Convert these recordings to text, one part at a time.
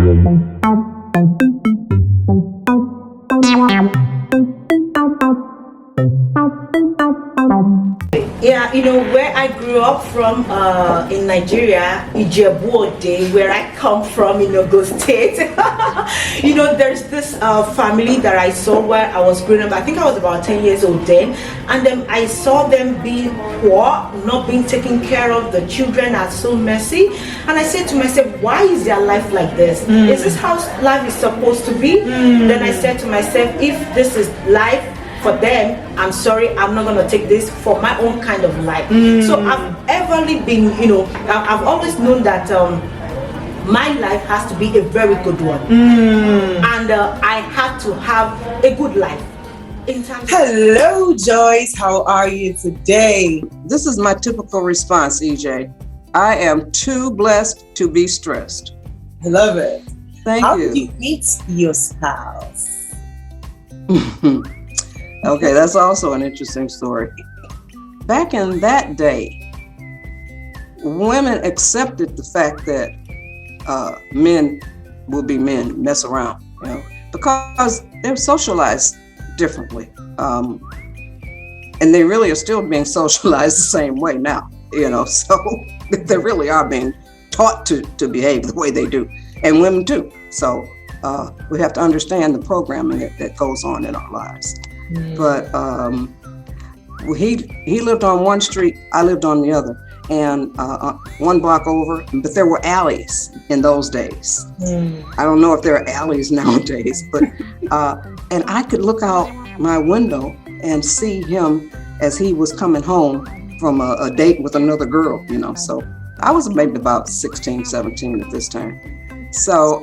Yeah, where I grew up from in Nigeria, Ijebu-Ode, where I come from in Ogun State. There's this family that I saw where I was growing up. I think I was about 10 years old then. And then I saw them being poor, not being taken care of. The children are so messy. And I said to myself, why is their life like this? Is this how life is supposed to be? Then I said to myself, if this is life for them, I'm sorry, I'm not going to take this for my own kind of life. So I've I've always known that my life has to be a very good one. And I have to have a good life. Hello, Joyce. How are you today? This is my typical response, EJ. I am too blessed to be stressed. I love it. Thank you. How did you meet your spouse? Okay, that's also an interesting story. Back in that day, women accepted the fact that men will be men, mess around, because they're socialized differently. And they really are still being socialized the same way now, so they really are being taught to behave the way they do, and women too. So we have to understand the programming that goes on in our lives. But he lived on one street, I lived on the other, and one block over, but there were alleys in those days. I don't know if there are alleys nowadays, but and I could look out my window and see him as he was coming home from a date with another girl, so I was maybe about 16, 17 at this time. So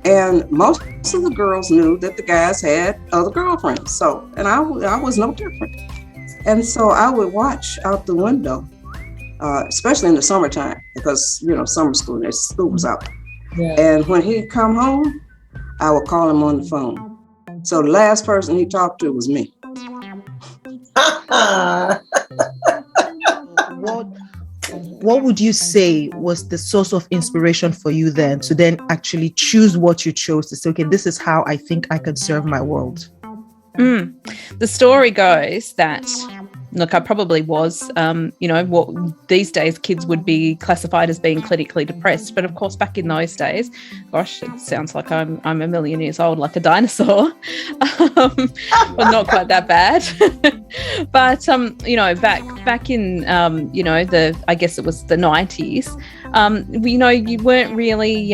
and most of the girls knew that the guys had other girlfriends. So, and I was no different. And so I would watch out the window, especially in the summertime, because, summer school was out. Yeah. And when he'd come home, I would call him on the phone. So the last person he talked to was me. What would you say was the source of inspiration for you then to then actually choose what you chose to say, okay, this is how I think I can serve my world? The story goes that, look, I probably was, what these days kids would be classified as being clinically depressed. But of course, back in those days, gosh, it sounds like I'm a million years old, like a dinosaur. Well, not quite that bad. But, back in, I guess it was the 90s, you weren't really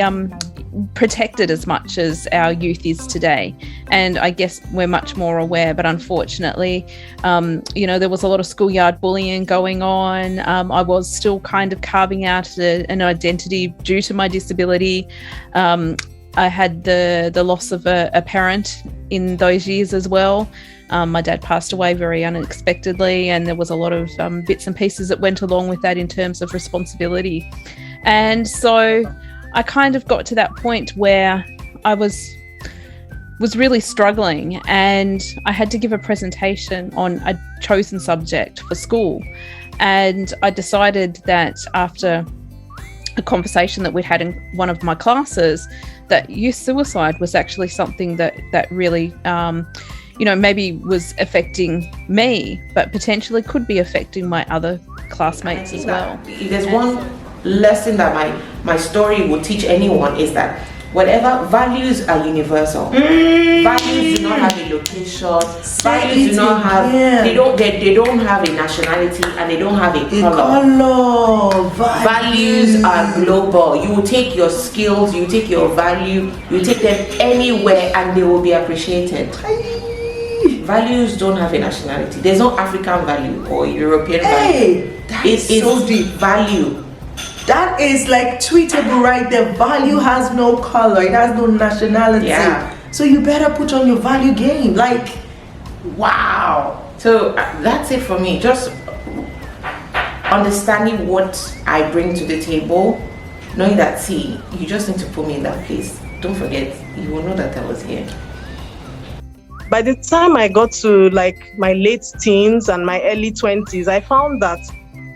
protected as much as our youth is today. And I guess we're much more aware, but unfortunately, there was a lot of schoolyard bullying going on. I was still kind of carving out an identity due to my disability. I had the loss of a parent in those years as well. My dad passed away very unexpectedly, and there was a lot of bits and pieces that went along with that in terms of responsibility. And so I kind of got to that point where I was really struggling, and I had to give a presentation on a chosen subject for school. And I decided that after a conversation that we had in one of my classes, that youth suicide was actually something that really, maybe was affecting me, but potentially could be affecting my other classmates as well. There's one lesson that my story will teach anyone, is that whatever values are universal. Values do not have a location. Values do not have. They don't have a nationality, and they don't have a color. Values are global. You will take your skills, you take your value, you take them anywhere, and they will be appreciated. Values don't have a nationality. There's no African value or European value. It's so deep. Value. That is like tweetable right there. Value has no color. It has no nationality. Yeah. So you better put on your value game. Like, wow. So that's it for me. Just understanding what I bring to the table, knowing that, you just need to put me in that place. Don't forget, you will know that I was here. By the time I got to like my late teens and my early 20s, I found that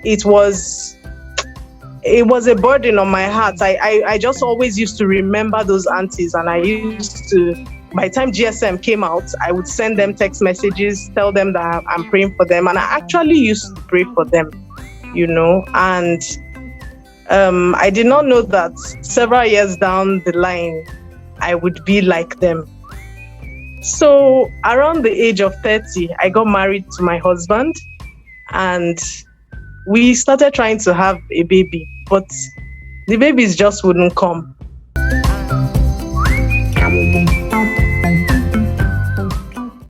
it was it was a burden on my heart. I just always used to remember those aunties, and I used to, by the time GSM came out, I would send them text messages, tell them that I'm praying for them, and I actually used to pray for them, and I did not know that several years down the line, I would be like them. So around the age of 30, I got married to my husband, and we started trying to have a baby, but the babies just wouldn't come.